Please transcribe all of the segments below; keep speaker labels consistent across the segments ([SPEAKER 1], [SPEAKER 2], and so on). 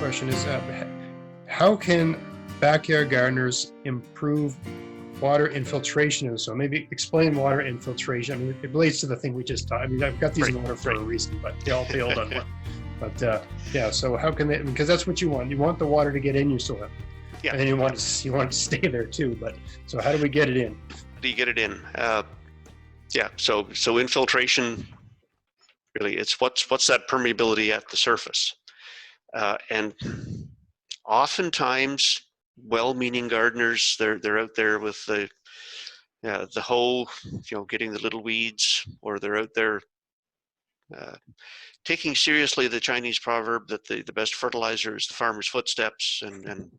[SPEAKER 1] question is, how can backyard gardeners improve water infiltration in the soil? Maybe explain water infiltration. I mean, it relates to the thing we just talked. I mean, I've got these in order for a reason, but they all failed on one. But yeah, so how can they? Because that's what you want. You want the water to get in your soil,
[SPEAKER 2] Yeah.
[SPEAKER 1] and then you want it to stay there too. But so how do we get it in?
[SPEAKER 2] How do you get it in? Yeah. So infiltration, really, it's what's that permeability at the surface, and oftentimes well-meaning gardeners, they're out there with the hoe, getting the little weeds, or they're out there taking seriously the Chinese proverb that the best fertilizer is the farmer's footsteps, and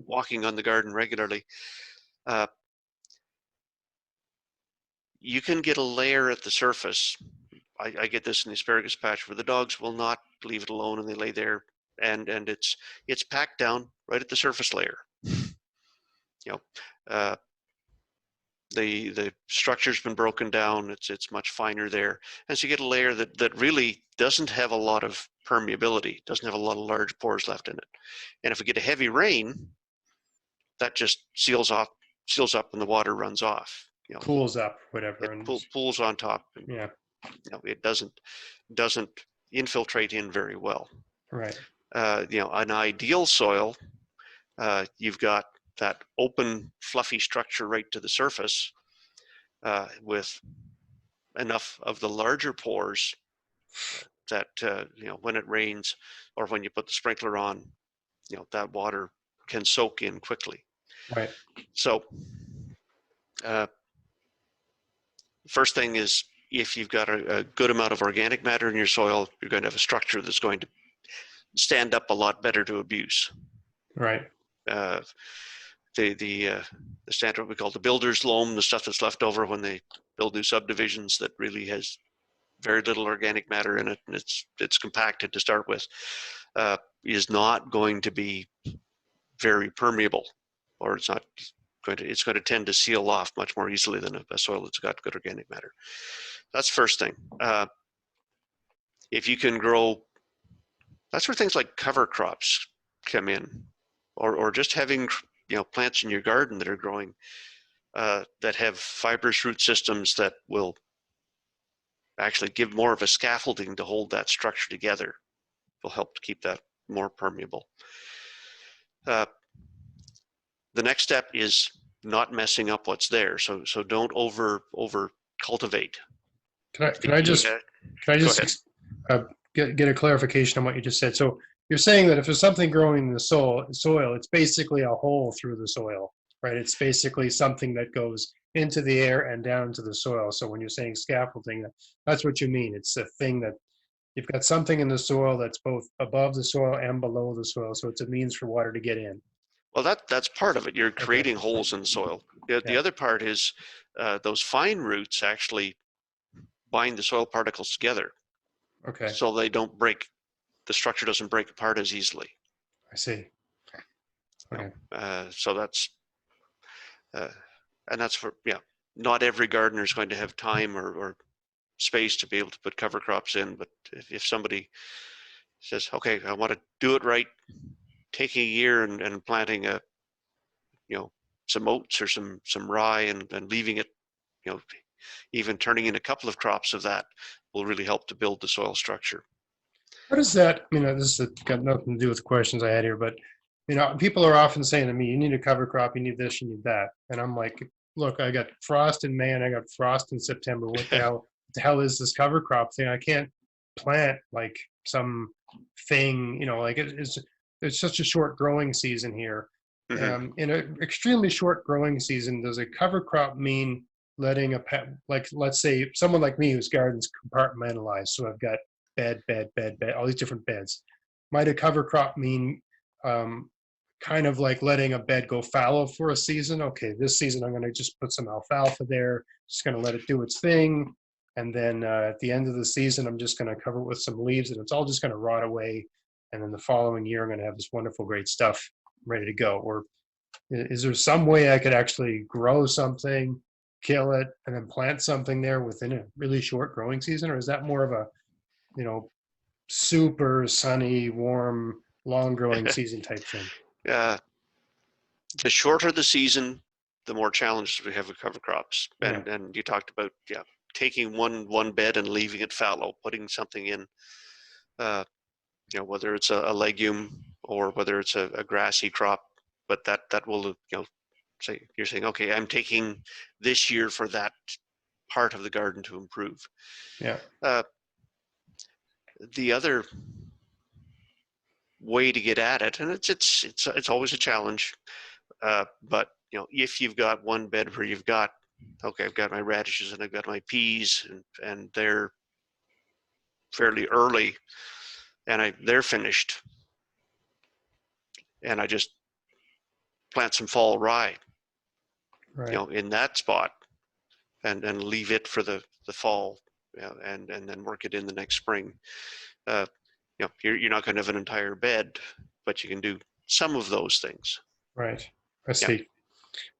[SPEAKER 2] walking on the garden regularly. You can get a layer at the surface. I get this in the asparagus patch where the dogs will not leave it alone, and they lay there, and it's packed down right at the surface layer. The structure's been broken down. It's much finer there, and so you get a layer that really doesn't have a lot of permeability, doesn't have a lot of large pores left in it. And if we get a heavy rain, that just seals up, and the water runs off.
[SPEAKER 1] Pools up, whatever.
[SPEAKER 2] It pools on top. And,
[SPEAKER 1] yeah.
[SPEAKER 2] It doesn't infiltrate in very well.
[SPEAKER 1] Right.
[SPEAKER 2] An ideal soil, you've got that open, fluffy structure right to the surface, with enough of the larger pores that when it rains or when you put the sprinkler on, that water can soak in quickly.
[SPEAKER 1] Right.
[SPEAKER 2] So first thing is, if you've got a good amount of organic matter in your soil, you're going to have a structure that's going to stand up a lot better to abuse.
[SPEAKER 1] Right.
[SPEAKER 2] The standard, what we call the builder's loam, the stuff that's left over when they build new subdivisions that really has very little organic matter in it, and it's compacted to start with, is not going to be very permeable, or it's going to tend to seal off much more easily than a soil that's got good organic matter. That's first thing. If you can grow, that's where things like cover crops come in, or just having plants in your garden that are growing, that have fibrous root systems that will actually give more of a scaffolding to hold that structure together, will help to keep that more permeable. The next step is not messing up what's there. So don't over cultivate.
[SPEAKER 1] Can I just get a clarification on what you just said? So you're saying that if there's something growing in the soil, it's basically a hole through the soil, right? It's basically something that goes into the air and down to the soil. So when you're saying scaffolding, that's what you mean. It's a thing that you've got something in the soil that's both above the soil and below the soil. So it's a means for water to get in.
[SPEAKER 2] Well, that's part of it. You're creating holes in the soil. The other part is those fine roots actually bind the soil particles together.
[SPEAKER 1] Okay.
[SPEAKER 2] So they don't break. The structure doesn't break apart as easily.
[SPEAKER 1] I see. Okay.
[SPEAKER 2] So that's, and that's for, not every gardener is going to have time or space to be able to put cover crops in. But if somebody says, okay, I want to do it right, taking a year and planting some oats or some rye and leaving it, even turning in a couple of crops of that will really help to build the soil structure.
[SPEAKER 1] What is that? This has got nothing to do with the questions I had here, but people are often saying to me, you need a cover crop, you need this, you need that. And I'm like, look, I got frost in May and I got frost in September. What the hell is this cover crop thing? I can't plant like some thing, it's such a short growing season here.
[SPEAKER 2] Mm-hmm.
[SPEAKER 1] In an extremely short growing season, does a cover crop mean letting let's say someone like me whose garden's compartmentalized, so I've got bed, all these different beds. Might a cover crop mean kind of like letting a bed go fallow for a season? Okay, this season I'm going to just put some alfalfa there, just going to let it do its thing. And then at the end of the season, I'm just going to cover it with some leaves and it's all just going to rot away. And then the following year, I'm going to have this wonderful, great stuff ready to go. Or is there some way I could actually grow something, kill it, and then plant something there within a really short growing season? Or is that more of a, super sunny, warm, long growing season type thing.
[SPEAKER 2] The shorter the season, the more challenges we have with cover crops. And you talked about taking one bed and leaving it fallow, putting something in, whether it's a legume or whether it's a grassy crop, but that will say you're saying, okay, I'm taking this year for that part of the garden to improve.
[SPEAKER 1] Yeah.
[SPEAKER 2] The other way to get at it, and it's always a challenge, but if you've got one bed where you've got, okay, I've got my radishes and I've got my peas, and they're fairly early, and they're finished, and I just plant some fall rye, in that spot, and leave it for the fall, and then work it in the next spring. You're not going to have an entire bed, but you can do some of those things.
[SPEAKER 1] Right. I see.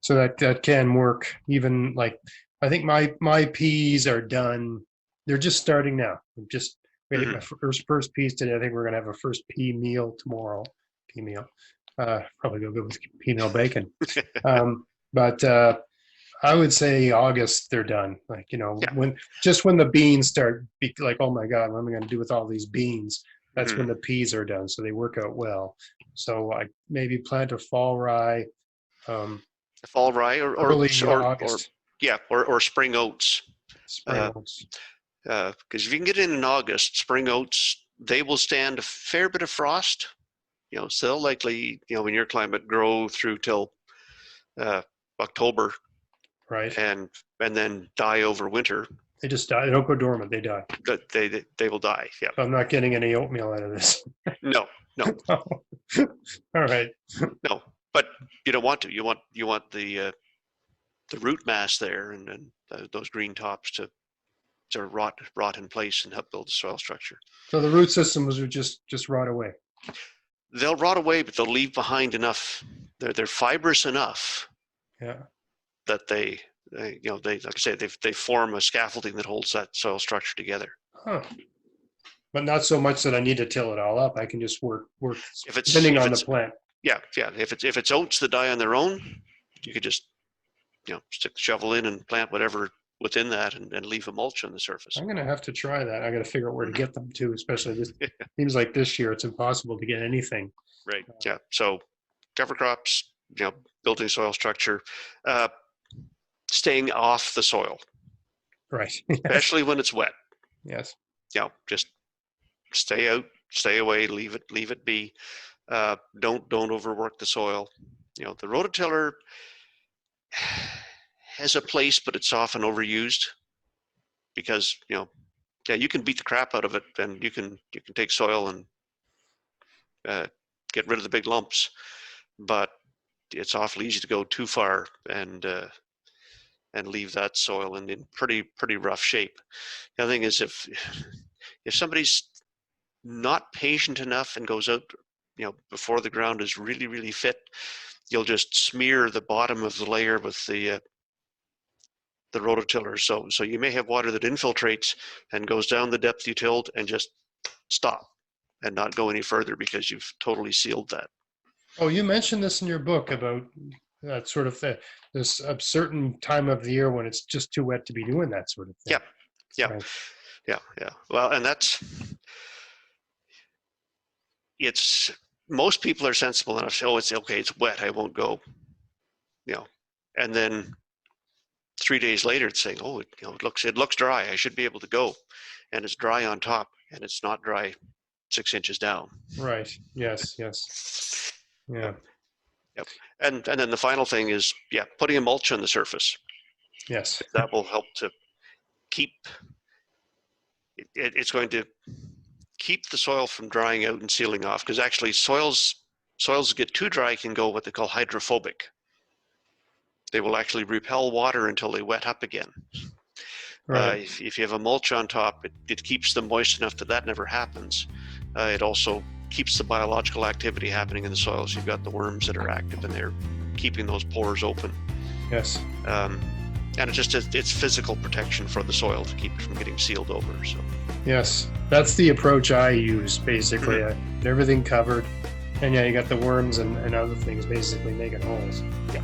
[SPEAKER 1] So that can work. Even like, I think my peas are done. They're just starting now. I'm just waiting my first peas today. I think we're gonna have a first pea meal tomorrow. Pea meal. Probably go good with pea meal bacon. But I would say August they're done. Like, when the beans start like, oh my God, what am I gonna do with all these beans? That's when the peas are done. So they work out well. So I maybe plant a fall rye.
[SPEAKER 2] Fall rye or
[SPEAKER 1] August.
[SPEAKER 2] or spring oats.
[SPEAKER 1] Spring oats.
[SPEAKER 2] Because if you can get in August, spring oats, they will stand a fair bit of frost. So they'll likely, in your climate, grow through till October.
[SPEAKER 1] Right.
[SPEAKER 2] And then die over winter.
[SPEAKER 1] They just die. They don't go dormant. They die.
[SPEAKER 2] They will die. Yeah.
[SPEAKER 1] I'm not getting any oatmeal out of this.
[SPEAKER 2] No.
[SPEAKER 1] All right.
[SPEAKER 2] No, but you don't want to. You want the root mass there, and those green tops to rot in place and help build the soil structure.
[SPEAKER 1] So the root systems would just rot away.
[SPEAKER 2] They'll rot away, but they'll leave behind enough. They're fibrous enough.
[SPEAKER 1] Yeah.
[SPEAKER 2] That they like I say, they form a scaffolding that holds that soil structure together.
[SPEAKER 1] Huh. But not so much that I need to till it all up. I can just work depending on the plant.
[SPEAKER 2] Yeah. If it's oats that die on their own, you could just stick the shovel in and plant whatever within that, and leave a mulch on the surface.
[SPEAKER 1] I'm gonna have to try that. I got to figure out where to get them to, especially this. Seems like this year it's impossible to get anything.
[SPEAKER 2] Right. Yeah. So cover crops, building soil structure, staying off the soil.
[SPEAKER 1] Right.
[SPEAKER 2] Especially when it's wet.
[SPEAKER 1] Yes.
[SPEAKER 2] Just stay out, stay away, leave it be. Don't overwork the soil. The rototiller has a place, but it's often overused because you can beat the crap out of it, and you can take soil and get rid of the big lumps, but it's awfully easy to go too far and leave that soil in pretty rough shape. The other thing is, if somebody's not patient enough and goes out, before the ground is really, really fit, you'll just smear the bottom of the layer with the rototiller. So you may have water that infiltrates and goes down the depth you tilled and just stop and not go any further because you've totally sealed that.
[SPEAKER 1] Oh, you mentioned this in your book about that sort of thing. There's a certain time of the year when it's just too wet to be doing that sort of thing.
[SPEAKER 2] Yeah.
[SPEAKER 1] Right.
[SPEAKER 2] Yeah. Well, and most people are sensible enough to say, oh, it's okay, it's wet, I won't go. And then 3 days later it's saying, oh, it looks dry, I should be able to go. And it's dry on top, and it's not dry 6 inches down.
[SPEAKER 1] Right. Yes. Yeah.
[SPEAKER 2] Yep. And then the final thing is, putting a mulch on the surface.
[SPEAKER 1] Yes.
[SPEAKER 2] That will help to keep it's going to keep the soil from drying out and sealing off, because actually soils get too dry can go what they call hydrophobic. They will actually repel water until they wet up again. Right. If you have a mulch on top, it keeps them moist enough that never happens. It also keeps the biological activity happening in the soil. So you've got the worms that are active and they're keeping those pores open.
[SPEAKER 1] Yes.
[SPEAKER 2] And it's physical protection for the soil to keep it from getting sealed over. So.
[SPEAKER 1] Yes, that's the approach I use basically. I get everything covered, And yeah, you got the worms and other things basically making holes.
[SPEAKER 2] Yeah.